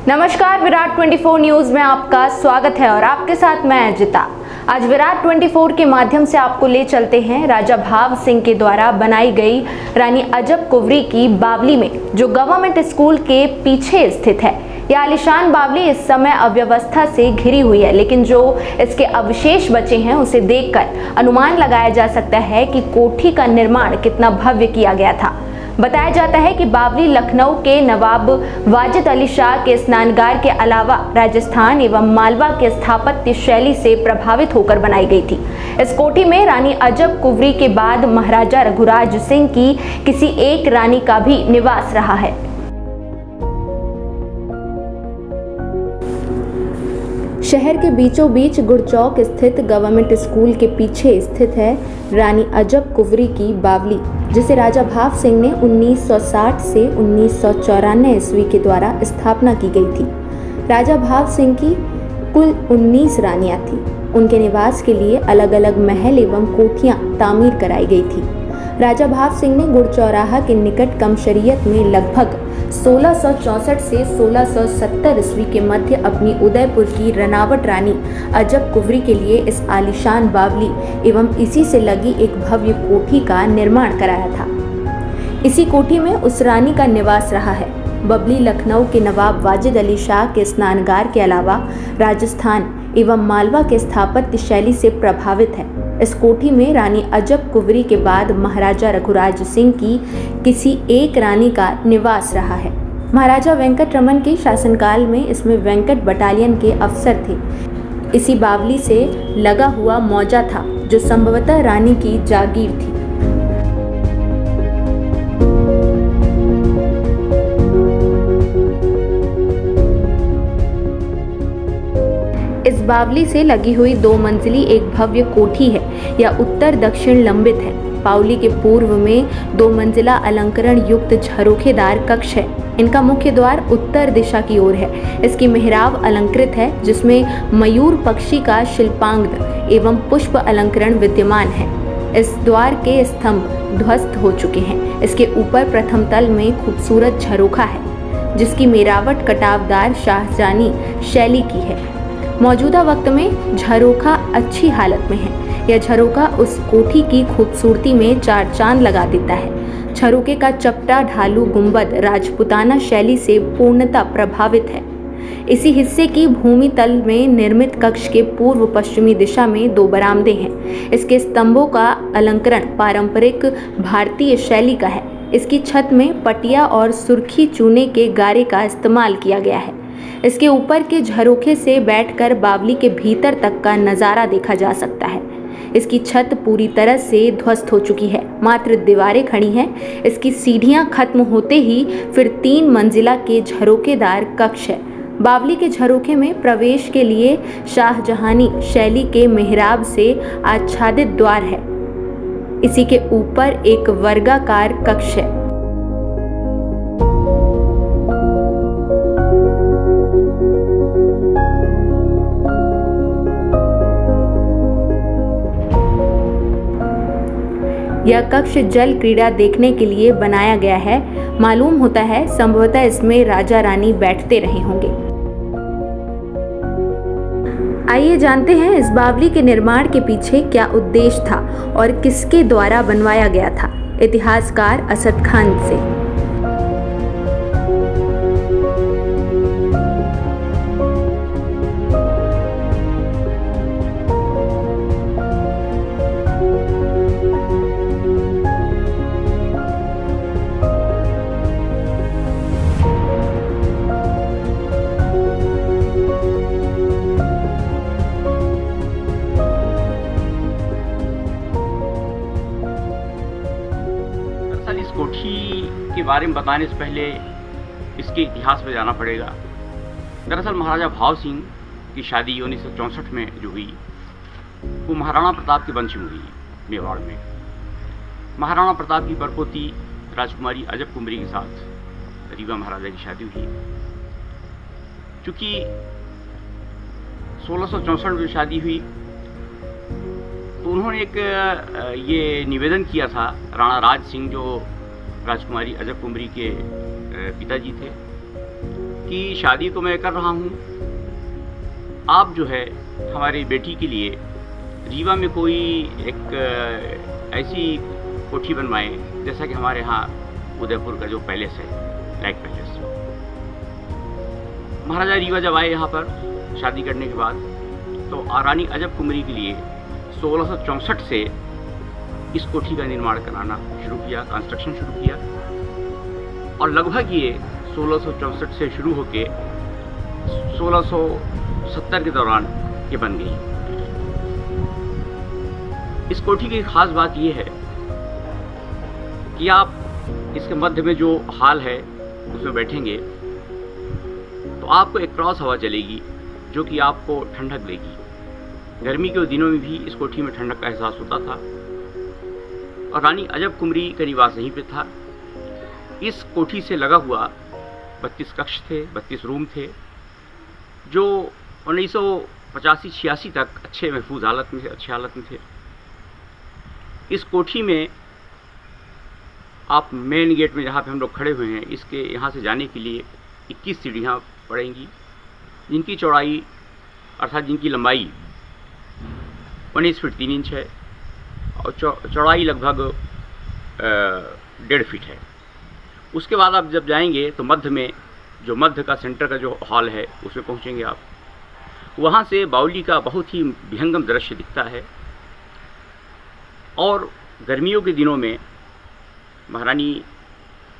नमस्कार, विराट 24 न्यूज में आपका स्वागत है और आपके साथ मैं अजिता। आज विराट 24 के माध्यम से आपको ले चलते हैं राजा भाव सिंह के द्वारा बनाई गई रानी अजब कुंवरी की बावली में, जो गवर्नमेंट स्कूल के पीछे स्थित है। यह आलीशान बावली इस समय अव्यवस्था से घिरी हुई है, लेकिन जो इसके अवशेष बचे हैं उसे देखकर अनुमान लगाया जा सकता है कि कोठी का निर्माण कितना भव्य किया गया था। बताया जाता है कि बावली लखनऊ के नवाब वाजिद अली शाह के स्नानगार के अलावा राजस्थान एवं मालवा के स्थापत्य शैली से प्रभावित होकर बनाई गई थी। इस कोठी में रानी अजब कुंवरी के बाद महाराजा रघुराज सिंह की किसी एक रानी का भी निवास रहा है। शहर के बीचों बीच गुड़चौक स्थित गवर्नमेंट स्कूल के पीछे स्थित है रानी अजब कुंवरी की बावली, जिसे राजा भाव सिंह ने 1960 से 1994 ईस्वी के द्वारा स्थापना की गई थी। राजा भाव सिंह की कुल 19 रानियां थीं। उनके निवास के लिए अलग अलग महल एवं कोठियां तामीर कराई गई थी। राजा भाव सिंह ने गुड़चौराहा के निकट कमशरियत में लगभग 1664 से 1670 ईस्वी के मध्य अपनी उदयपुर की रनावट रानी अजब कुंवरी के लिए इस आलीशान बावली एवं इसी से लगी एक भव्य कोठी का निर्माण कराया था। इसी कोठी में उस रानी का निवास रहा है। बबली लखनऊ के नवाब वाजिद अली शाह के स्नानगार के अलावा राजस्थान एवं मालवा के स्थापत्य शैली से प्रभावित है। इस कोठी में रानी अजब कुंवरी के बाद महाराजा रघुराज सिंह की किसी एक रानी का निवास रहा है। महाराजा वेंकट रमन के शासनकाल में इसमें वेंकट बटालियन के अफसर थे। इसी बावली से लगा हुआ मौजा था, जो संभवतः रानी की जागीर थी। इस बावली से लगी हुई 2 मंजिली एक भव्य कोठी है, यह उत्तर दक्षिण लंबित है। बावली के पूर्व में 2 मंजिला अलंकरण युक्त झरोखेदार कक्ष है। इनका मुख्य द्वार उत्तर दिशा की ओर है। इसकी मेहराब अलंकृत है, जिसमें मयूर पक्षी का शिल्पांगद एवं पुष्प अलंकरण विद्यमान है। इस द्वार के स्तंभ ध्वस्त हो चुके हैं। इसके ऊपर प्रथम तल में खूबसूरत झरोखा है, जिसकी मेरावट कटावदार शाहजहानी शैली की है। मौजूदा वक्त में झरोखा अच्छी हालत में है। यह झरोखा उस कोठी की खूबसूरती में 4 चांद लगा देता है। झरोखे का चपटा ढालू गुंबद राजपूताना शैली से पूर्णतः प्रभावित है। इसी हिस्से की भूमि तल में निर्मित कक्ष के पूर्व पश्चिमी दिशा में 2 बरामदे हैं। इसके स्तंभों का अलंकरण पारंपरिक भारतीय शैली का है। इसकी छत में पटिया और सुर्खी चूने के गारे का इस्तेमाल किया गया है। इसके ऊपर के झरोखे से बैठकर बावली के भीतर तक का नज़ारा देखा जा सकता है। इसकी छत पूरी तरह से ध्वस्त हो चुकी है, मात्र दीवारें खड़ी हैं। इसकी सीढ़ियां खत्म होते ही फिर 3 मंजिला के झरोखेदार कक्ष है। बावली के झरोखे में प्रवेश के लिए शाहजहानी शैली के मेहराब से आच्छादित द्वार है। इसी के ऊपर एक वर्गाकार कक्ष है। यह कक्ष जल क्रीड़ा देखने के लिए बनाया गया है। मालूम होता है संभवतः इसमें राजा रानी बैठते रहे होंगे। आइए जानते हैं इस बावली के निर्माण के पीछे क्या उद्देश्य था और किसके द्वारा बनवाया गया था। इतिहासकार असद खान से। इस कोठी के बारे में बताने से पहले इसके इतिहास पर जाना पड़ेगा। दरअसल महाराजा भाव सिंह की शादी 1964 में जो हुई वो महाराणा प्रताप के वंश में हुई मेवाड़ में। महाराणा प्रताप की परपोती राजकुमारी अजब कुंवरी के साथ रीवा महाराजा की शादी हुई। चूँकि 1664 में शादी हुई तो उन्होंने एक ये निवेदन किया था, राणा राज सिंह जो राजकुमारी अजब कुंवरी के पिताजी थे, कि शादी तो मैं कर रहा हूँ, आप जो है हमारी बेटी के लिए रीवा में कोई एक ऐसी कोठी बनवाएं जैसा कि हमारे यहाँ उदयपुर का जो पैलेस है, लाइक पैलेस। महाराजा रीवा जब आए यहाँ पर शादी करने के बाद, तो रानी अजब कुमरी के लिए 1664 से इस कोठी का निर्माण कराना शुरू किया, कंस्ट्रक्शन शुरू किया, और लगभग ये 1664 से शुरू होके 1670 के दौरान ये बन गई। इस कोठी की खास बात ये है कि आप इसके मध्य में जो हॉल है उसमें बैठेंगे तो आपको एक क्रॉस हवा चलेगी जो कि आपको ठंडक देगी। गर्मी के दिनों में भी इस कोठी में ठंडक का एहसास होता था, और रानी अजब कुमरी का निवास यहीं पे था। इस कोठी से लगा हुआ 32 कक्ष थे, 32 रूम थे, जो 1985-86 तक अच्छे महफूज हालत में थे, अच्छी हालत में थे। इस कोठी में आप मेन गेट में जहाँ पे हम लोग खड़े हुए हैं, इसके यहाँ से जाने के लिए 21 सीढ़ियाँ पड़ेंगी, जिनकी चौड़ाई अर्थात जिनकी लंबाई 19 फीट 3 इंच है और चौड़ाई लगभग 1.5 फीट है। उसके बाद आप जब जाएंगे तो मध्य में जो मध्य का सेंटर का जो हॉल है उसमें पहुँचेंगे आप। वहाँ से बावली का बहुत ही विहंगम दृश्य दिखता है, और गर्मियों के दिनों में महारानी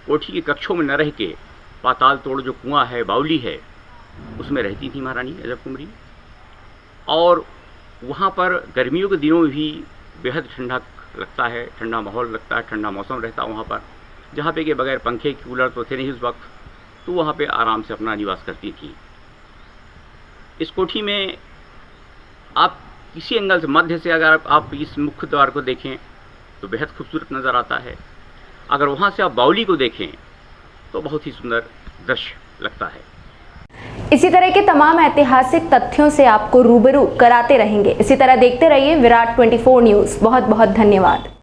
कोठी के कक्षों में न रह के पाताल तोड़ जो कुआं है, बावली है, उसमें रहती थी महारानी अजब कुमरी। और वहाँ पर गर्मियों के दिनों में भी बेहद ठंडा लगता है, ठंडा माहौल लगता है, ठंडा मौसम रहता है वहाँ पर, जहाँ पे कि बगैर पंखे कूलर तो थे नहीं उस वक्त, तो वहाँ पे आराम से अपना निवास करती थी। इस कोठी में आप किसी एंगल से, मध्य से अगर आप इस मुख्य द्वार को देखें तो बेहद खूबसूरत नज़र आता है। अगर वहाँ से आप बावली को देखें तो बहुत ही सुंदर दृश्य लगता है। इसी तरह के तमाम ऐतिहासिक तथ्यों से आपको रूबरू कराते रहेंगे। इसी तरह देखते रहिए विराट 24 न्यूज़। बहुत बहुत धन्यवाद।